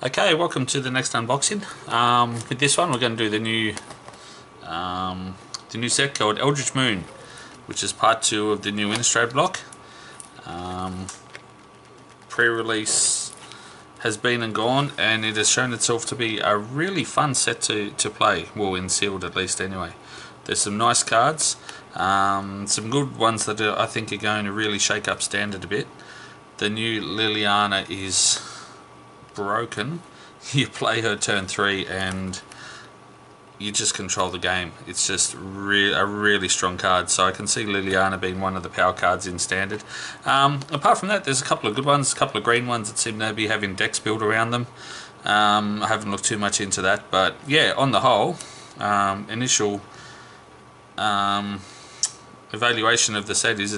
Okay, welcome to the next unboxing. With this one, we're going to do the new set called Eldritch Moon, which is part 2 of the new Innistrad block. Pre-release has been and gone, and it has shown itself to be a really fun set to play. Well, in sealed at least, anyway. There's some nice cards, some good ones that I think are going to really shake up standard a bit. The new Liliana is broken. You play her turn 3 and you just control the game. It's just a really strong card, so I can see Liliana being one of the power cards in standard. Apart from that, there's a couple of good ones, a couple of green ones that seem to be having decks built around them. I haven't looked too much into that, but yeah, on the whole, initial evaluation of the set is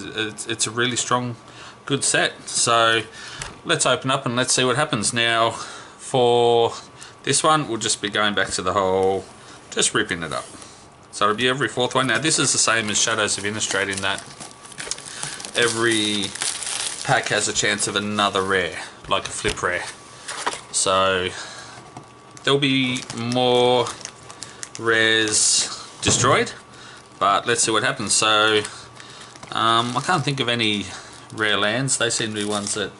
it's a really strong, good set. So let's open up and let's see what happens. Now for this one, we'll just be going back to the whole, just ripping it up. So it'll be every 4th one. Now this is the same as Shadows of Innistrad in that every pack has a chance of another rare, like a flip rare. So there'll be more rares destroyed, but let's see what happens. So I can't think of any rare lands. They seem to be ones that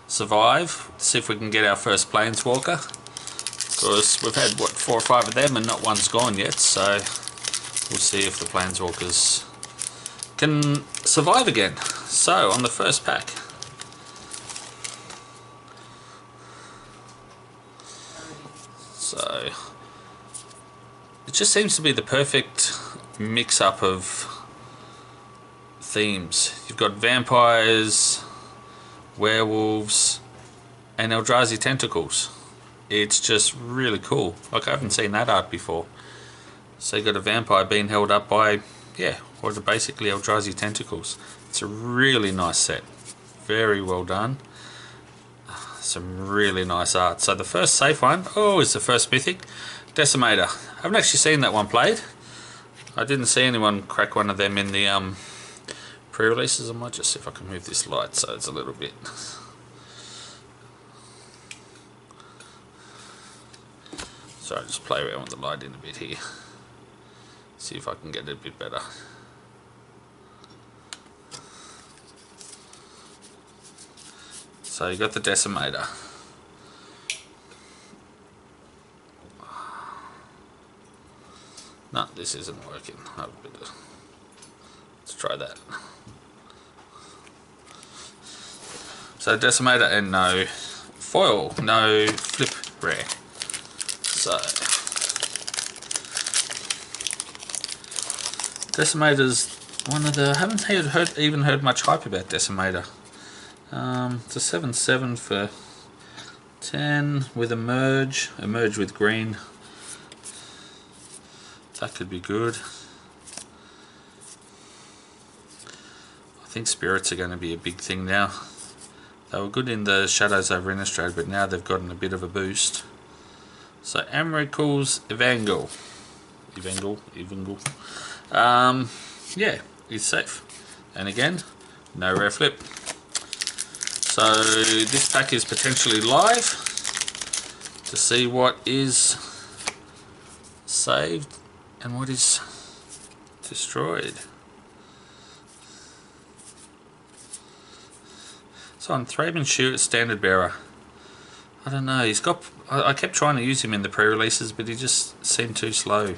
survive. Let's see if we can get our first Planeswalker, because we've had what, 4 or 5 of them and not one's gone yet, so we'll see if the Planeswalkers can survive again. So on the first pack, so it just seems to be the perfect mix-up of themes. You've got vampires, werewolves, and Eldrazi tentacles. It's just really cool. Like, I haven't seen that art before. So you got a vampire being held up by, yeah, what are basically Eldrazi tentacles. It's a really nice set. Very well done. Some really nice art. So the first safe one, is the first mythic, Decimator. I haven't actually seen that one played. I didn't see anyone crack one of them in the pre-releases. I might just see if I can move this light so it's a little bit. So I'll just play around with the light in a bit here. See if I can get it a bit better. So you got the Decimator. No, this isn't working. Let's try that. So Decimator and no foil, no flip rare. So Decimator's one of the, I haven't even heard much hype about Decimator. It's a 7/7 for 10 with a merge with green. That could be good. I think spirits are going to be a big thing now. They were good in the Shadows over Innistrad, but now they've gotten a bit of a boost. So Emrakul's Evangel. Yeah, he's safe. And again, no rare flip. So this pack is potentially live to see what is saved and what is destroyed. So on Thraben Shoot, Standard Bearer. I don't know, he's got, I kept trying to use him in the pre-releases, but he just seemed too slow.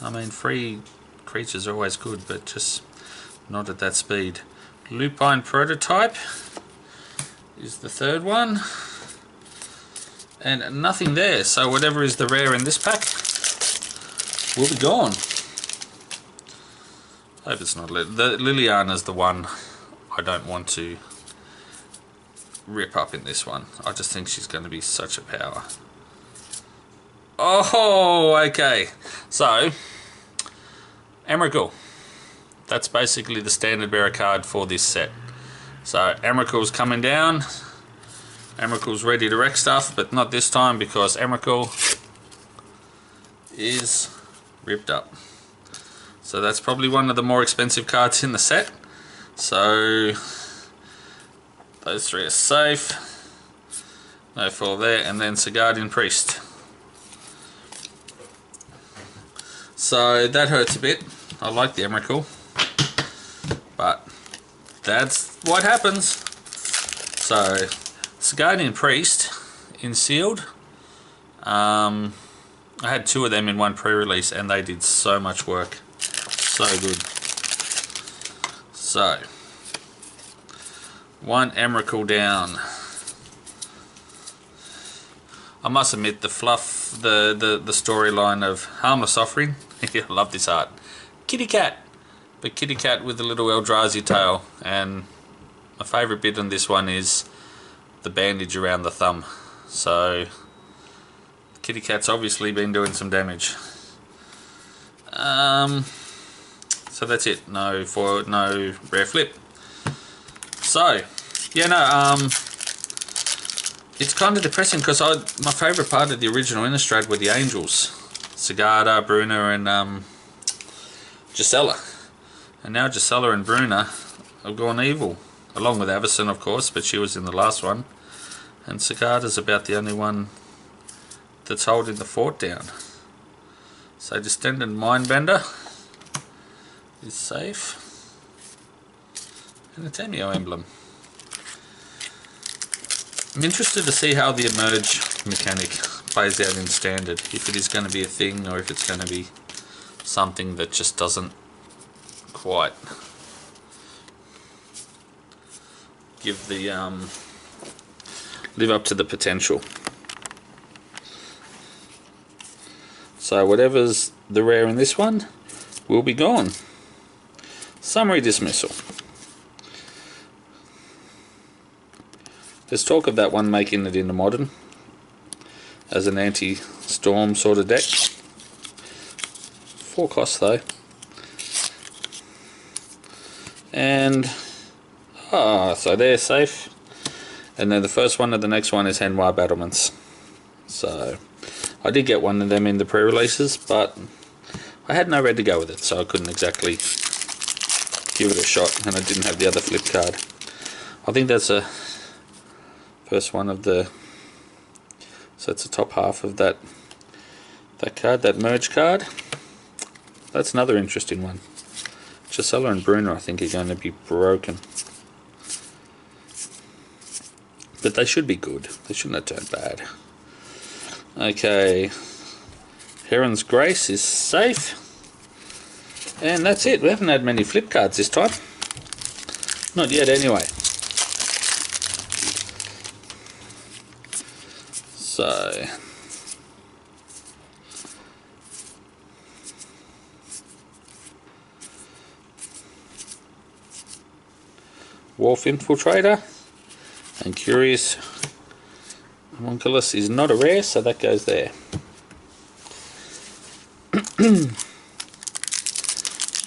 I mean, free creatures are always good, but just not at that speed. Lupine Prototype is the 3rd one. And nothing there, so whatever is the rare in this pack will be gone. I hope it's not the Liliana's the one I don't want to rip up in this one. I just think she's going to be such a power. Oh, okay. So Emrakul. That's basically the standard bearer card for this set. So Emrakul's coming down. Emrakul's ready to wreck stuff, but not this time because Emrakul is ripped up. So that's probably one of the more expensive cards in the set. So those 3 are safe. No fall there, and then Guardian Priest. So that hurts a bit. I like the Emrakul, but that's what happens. So Guardian Priest in sealed. I had 2 of them in one pre-release, and they did so much work. So good. So 1 Emrakul down. I must admit, the fluff, the storyline of Harmless Offering, I love this art. Kitty cat, but kitty cat with a little Eldrazi tail, and my favourite bit on this one is the bandage around the thumb. So kitty cat's obviously been doing some damage. So that's it. No rare flip. So yeah, no. It's kind of depressing because my favourite part of the original Innistrad were the Angels, Sigarda, Bruna, and Gisela. And now Gisela and Bruna have gone evil, along with Avacyn, of course, but she was in the last one. And Sigarda's about the only one that's holding the fort down. So Distended Mindbender is safe, and a Tamiyo emblem. I'm interested to see how the emerge mechanic plays out in standard, if it is going to be a thing or if it's going to be something that just doesn't quite give the live up to the potential. So whatever's the rare in this one will be gone. Summary dismissal. There's talk of that one making it into Modern as an anti-storm sort of deck. 4 costs though. And so they're safe. And then the first one and the next one is Henwar Battlements. So I did get one of them in the pre-releases, but I had no red to go with it, so I couldn't exactly give it a shot, and I didn't have the other flip card. I think that's a first one of the, so it's the top half of that card, that merge card. That's another interesting one. Gisela and Bruna I think are going to be broken, but they should be good. They shouldn't have turned bad. Okay, Heron's Grace is safe, and that's it. We haven't had many flip cards this time, not yet anyway. So Wolf Infiltrator and Curious Homunculus is not a rare, so that goes there.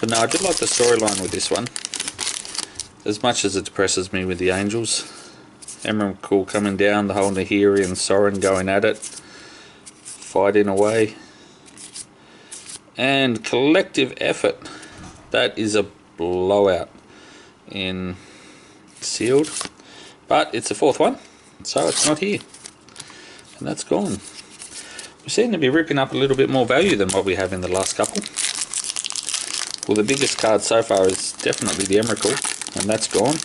But no, I did like the storyline with this one, as much as it depresses me with the Angels. Emrakul coming down, the whole Nahiri and Sorin going at it, fighting away. And Collective Effort, that is a blowout in sealed, but it's the 4th one, so it's not here, and that's gone. We seem to be ripping up a little bit more value than what we have in the last couple. Well, the biggest card so far is definitely the Emrakul, and that's gone.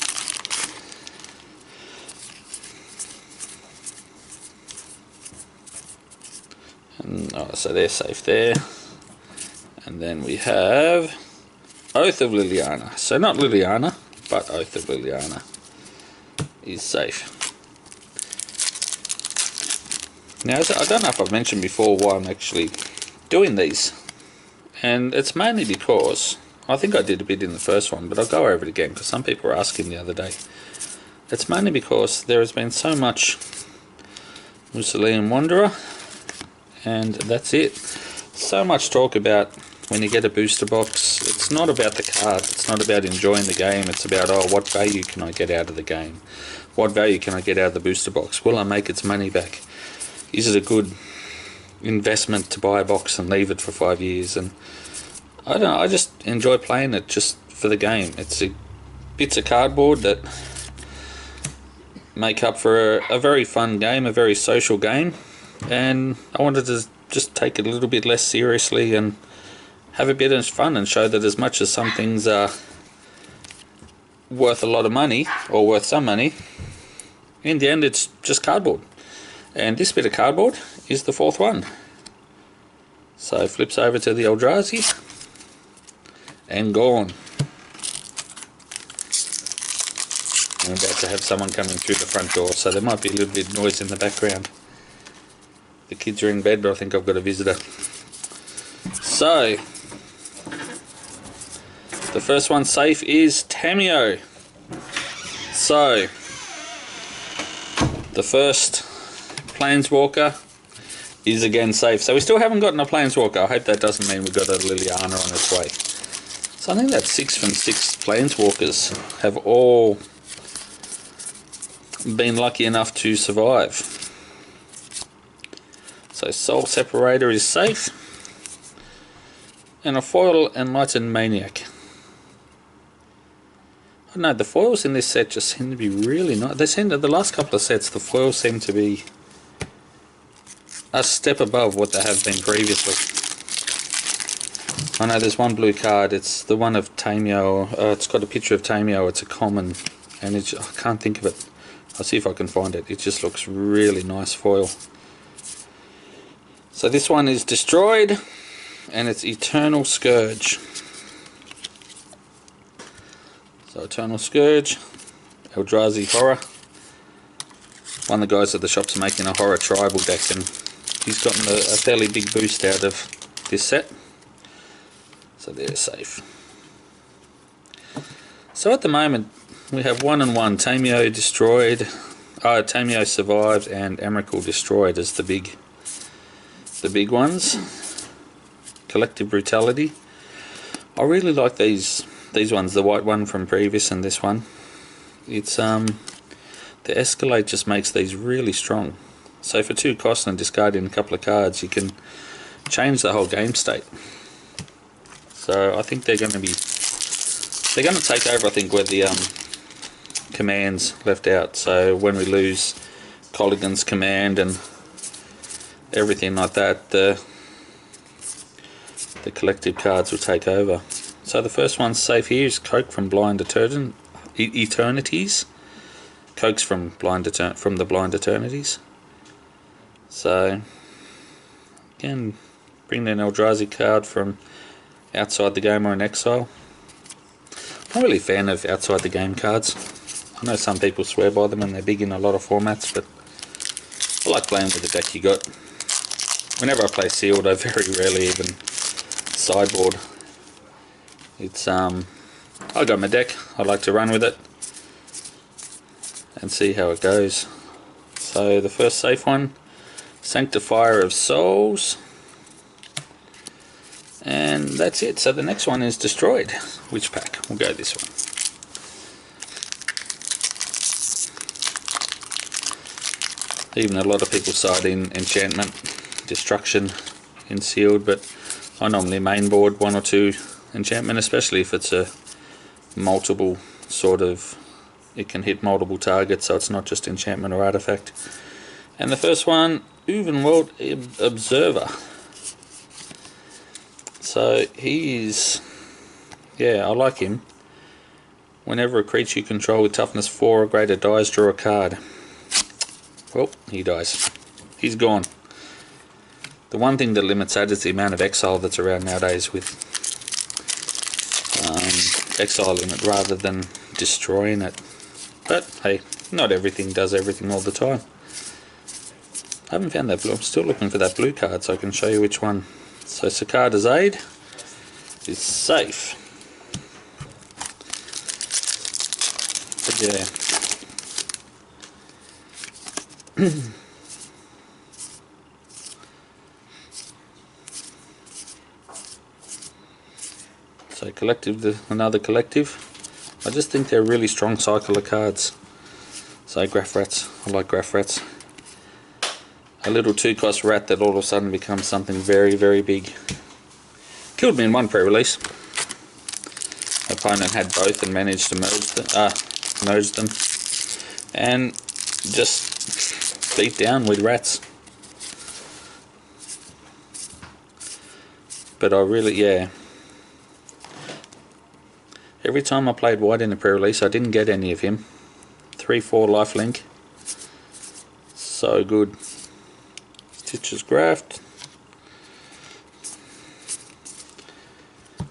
And, so they're safe there. And then we have Oath of Liliana. So not Liliana, but Oath of Liliana is safe. Now, I don't know if I've mentioned before why I'm actually doing these, and it's mainly because I think I did a bit in the first one, but I'll go over it again because some people were asking the other day. It's mainly because there has been so much Mausoleum Wanderer, and that's it. So much talk about when you get a booster box, it's not about the card, it's not about enjoying the game, it's about, oh, what value can I get out of the game? What value can I get out of the booster box? Will I make its money back? Is it a good investment to buy a box and leave it for 5 years? And I don't know, I just enjoy playing it just for the game. It's bits of cardboard that make up for a very fun game, a very social game, and I wanted to just take it a little bit less seriously and have a bit of fun and show that as much as some things are worth a lot of money, or worth some money, in the end it's just cardboard. And this bit of cardboard is the fourth one. So flips over to the Eldrazi and gone. I'm about to have someone coming through the front door, so there might be a little bit of noise in the background. The kids are in bed, but I think I've got a visitor. So, the first one safe is Tamiyo. So, the first Planeswalker is again safe. So we still haven't gotten a Planeswalker. I hope that doesn't mean we've got a Liliana on its way. So I think that's 6 from 6 Planeswalkers have all been lucky enough to survive. So Soul Separator is safe, and a foil Enlightened Maniac. I don't know, the foils in this set just seem to be really nice. They seem to, the last couple of sets, the foils seem to be a step above what they have been previously. I know there's one blue card, it's the one of Tamiyo, it's got a picture of Tamiyo, it's a common, and it's, I can't think of it. I'll see if I can find it. It just looks really nice foil. So this one is destroyed, and it's Eternal Scourge. So Eternal Scourge, Eldrazi Horror. One of the guys at the shop's making a horror tribal deck, and he's gotten a fairly big boost out of this set. So they're safe. So at the moment we have 1 and 1. Tamiyo destroyed, Tamiyo survived, and Emrakul destroyed as the big ones. Collective Brutality. I really like these ones, the white one from previous and this one. It's the Escalate just makes these really strong. So for 2 costs and discarding a couple of cards, you can change the whole game state. So I think they're going to take over, I think, where the commands left out. So when we lose Colligan's command and everything like that, the collective cards will take over. So the first one's safe here is Coke from Blind Eternities. Coke's from the Blind Eternities. So again, bring an Eldrazi card from outside the game or in exile. I'm not really a fan of outside the game cards. I know some people swear by them and they're big in a lot of formats, but I like playing with the deck you got. Whenever I play sealed, I very rarely even sideboard. It's I got my deck, I like to run with it and see how it goes. So the first safe one, Sanctifier of Souls, and that's it. So the next one is Destroyed. Which pack? We'll go this one. Even a lot of people side in Enchantment, Destruction in sealed, but I normally mainboard 1 or 2 enchantment, especially if it's a multiple sort of, it can hit multiple targets, so it's not just enchantment or artifact. And the first one, Uvenworld Observer. So he's, yeah, I like him. Whenever a creature you control with toughness 4 or greater dies, draw a card. Well, he dies. He's gone. The one thing that limits that is the amount of exile that's around nowadays with exiling it rather than destroying it. But hey, not everything does everything all the time. I haven't found that blue. I'm still looking for that blue card so I can show you which one. So Cicada's Aid is safe. But yeah. So collective, another collective. I just think they're a really strong cycle of cards. So Graph Rats, I like Graph Rats. A little 2-cost rat that all of a sudden becomes something very, very big. Killed me in one pre-release. My opponent had both and managed to merge them. And just beat down with rats. But I really, yeah. Every time I played white in the pre-release, I didn't get any of him. 3/4 lifelink. So good. Stitches Graft.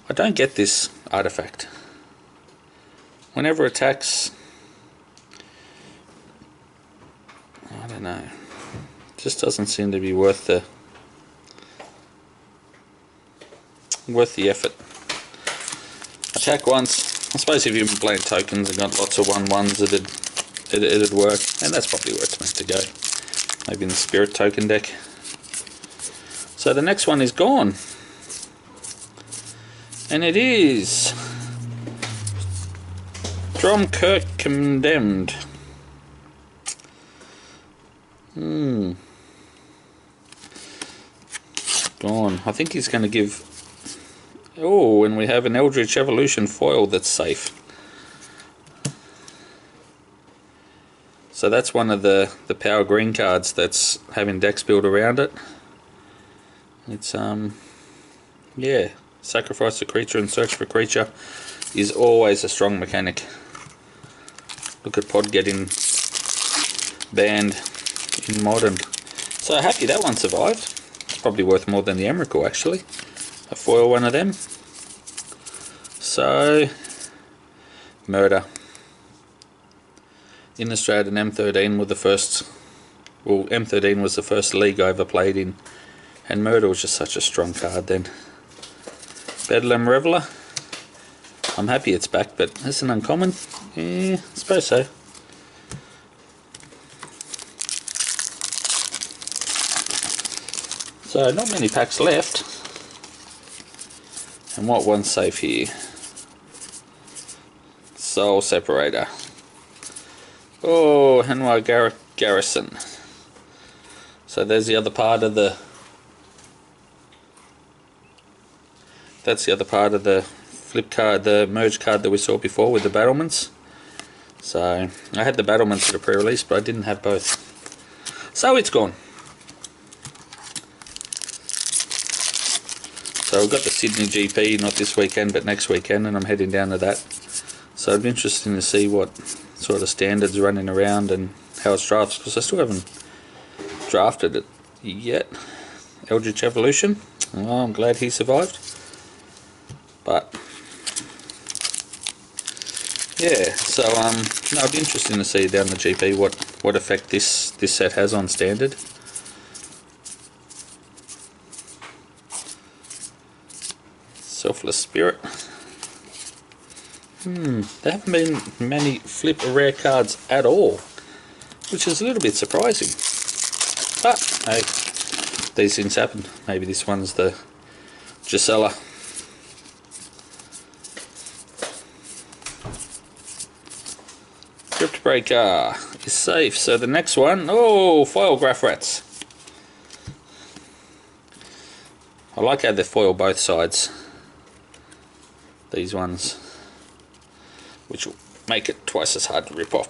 I don't get this artifact. Whenever attacks, I don't know. Just doesn't seem to be worth the effort. Attack once. I suppose if you've been playing tokens and got lots of 1/1s, it'd work, and that's probably where it's meant to go. Maybe in the spirit token deck. So the next one is gone, and it is Drumkirk Condemned. Gone. I think he's going to give. Oh, and we have an Eldritch Evolution foil that's safe. So that's one of the power green cards that's having decks built around it. It's yeah, sacrifice a creature and search for creature is always a strong mechanic. Look at Pod getting banned in Modern. So happy that one survived. It's probably worth more than the Emrakul actually. A foil one of them. So Murder. Innistrad and M13 were the first. Well, M13 was the first league I ever played in, and Murder was just such a strong card then. Bedlam Reveler. I'm happy it's back, but it's an uncommon. Yeah, I suppose so. So not many packs left. And what one's safe here? Soul Separator. Oh, Henry Garrison. So there's the other part of the. That's the other part of the flip card, the merge card that we saw before with the battlements. So I had the battlements for the pre-release, but I didn't have both. So it's gone. So I've got the Sydney GP, not this weekend, but next weekend, and I'm heading down to that. So it'd be interesting to see what sort of standards running around and how it's drafts, because I still haven't drafted it yet. Eldritch Evolution. Well, I'm glad he survived. But yeah, so no, it'd be interesting to see down the GP what effect this set has on standard. Selfless Spirit. There haven't been many flip rare cards at all, which is a little bit surprising. But hey, these things happen. Maybe this one's the Gisela. Crypt Breaker is safe. So the next one, oh, foil Graph Rats. I like how they foil both sides. These ones, which will make it twice as hard to rip off.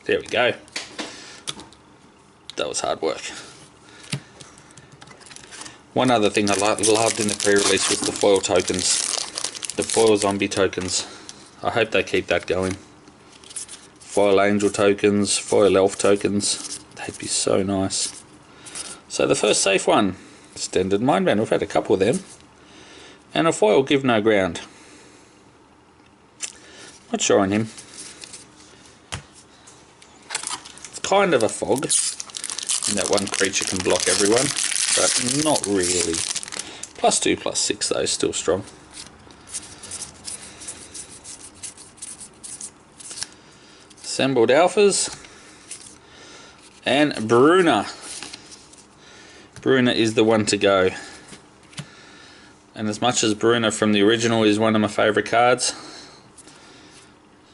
There we go. That was hard work. One other thing I loved in the pre-release was the foil tokens. The foil zombie tokens. I hope they keep that going. Foil angel tokens, foil elf tokens. They'd be so nice. So the first safe one, Extended Mindband. We've had a couple of them. And a foil Give No Ground. Not sure on him. It's kind of a fog, in that one creature can block everyone, but not really. +2, +6 though, still strong. Assembled Alphas. And Bruna. Bruna is the one to go. And as much as Bruna from the original is one of my favourite cards,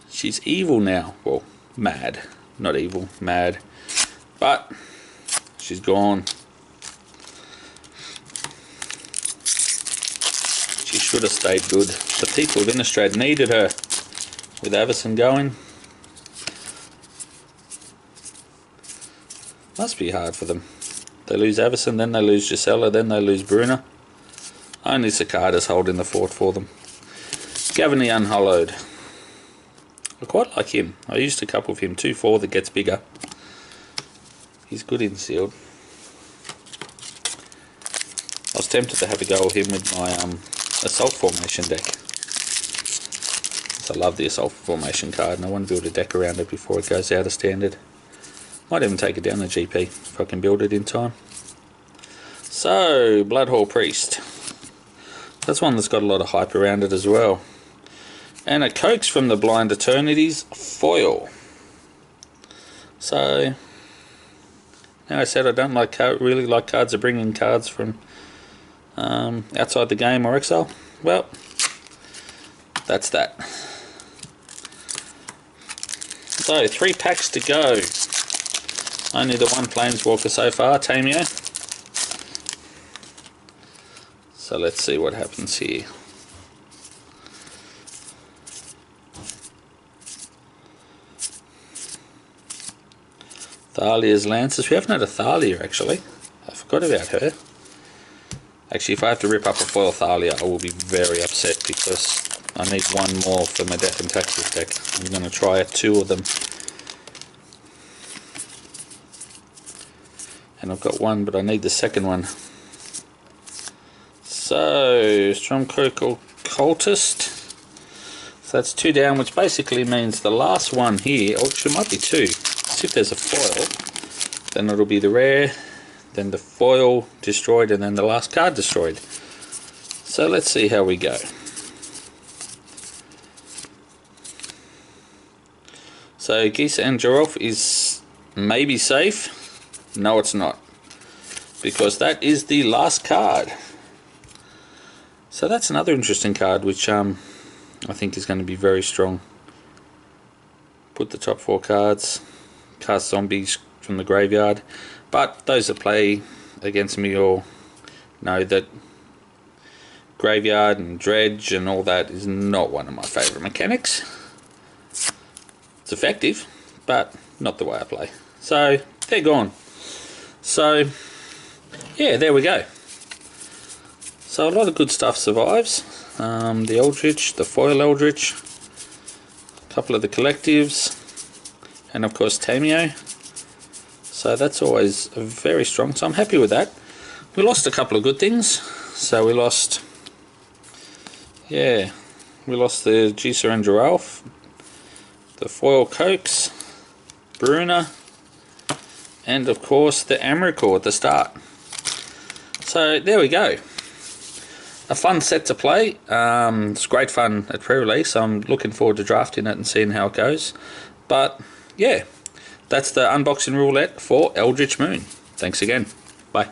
she's evil now. Well, mad. Not evil, mad. But she's gone. She's should have stayed good. The people of Innistrad needed her with Avacyn going. Must be hard for them. They lose Avacyn, then they lose Gisela, then they lose Bruna. Only Cicada's holding the fort for them. Gavin the Unhallowed. I quite like him. I used a couple of him. 2/4 that gets bigger. He's good in sealed. I was tempted to have a go at him with my Assault Formation deck. I love the Assault Formation card and I want to build a deck around it before it goes out of standard. Might even take it down to GP if I can build it in time. So, Bloodhall Priest. That's one that's got a lot of hype around it as well. And a Coax from the Blind Eternities foil. So, now I said I don't really like cards that bring in cards from outside the game or exile. Well, that's that. So 3 packs to go. Only the one Planeswalker so far, Tamiyo. So let's see what happens here. Thalia's Lancers. We haven't had a Thalia actually. I forgot about her. Actually, if I have to rip up a foil Thalia, I will be very upset because I need one more for my Death and Taxes deck. I'm going to try 2 of them. And I've got one, but I need the second one. So, Stormcroak Cultist. So that's 2 down, which basically means the last one here, or actually it might be 2. Let's see if there's a foil. Then it'll be the rare, then the foil destroyed, and then the last card destroyed. So let's see how we go. So Geese and Giraffe is maybe safe. No, it's not, because that is the last card. So that's another interesting card which I think is going to be very strong. Put the top 4 cards, cast zombies from the graveyard, but those that play against me all know that graveyard and dredge and all that is not one of my favourite mechanics. It's effective, but not the way I play. So they're gone. So yeah, there we go. So a lot of good stuff survives. The Eldritch, the foil Eldritch, a couple of the collectives, and of course Tamiyo. So that's always very strong, so I'm happy with that. We lost a couple of good things. So we lost, yeah, we lost the Gisa and Giraffe, the foil Coax, Bruna, and of course the Emrakul at the start. So there we go. A fun set to play. It's great fun at pre-release. I'm looking forward to drafting it and seeing how it goes. But yeah, that's the unboxing roulette for Eldritch Moon. Thanks again. Bye.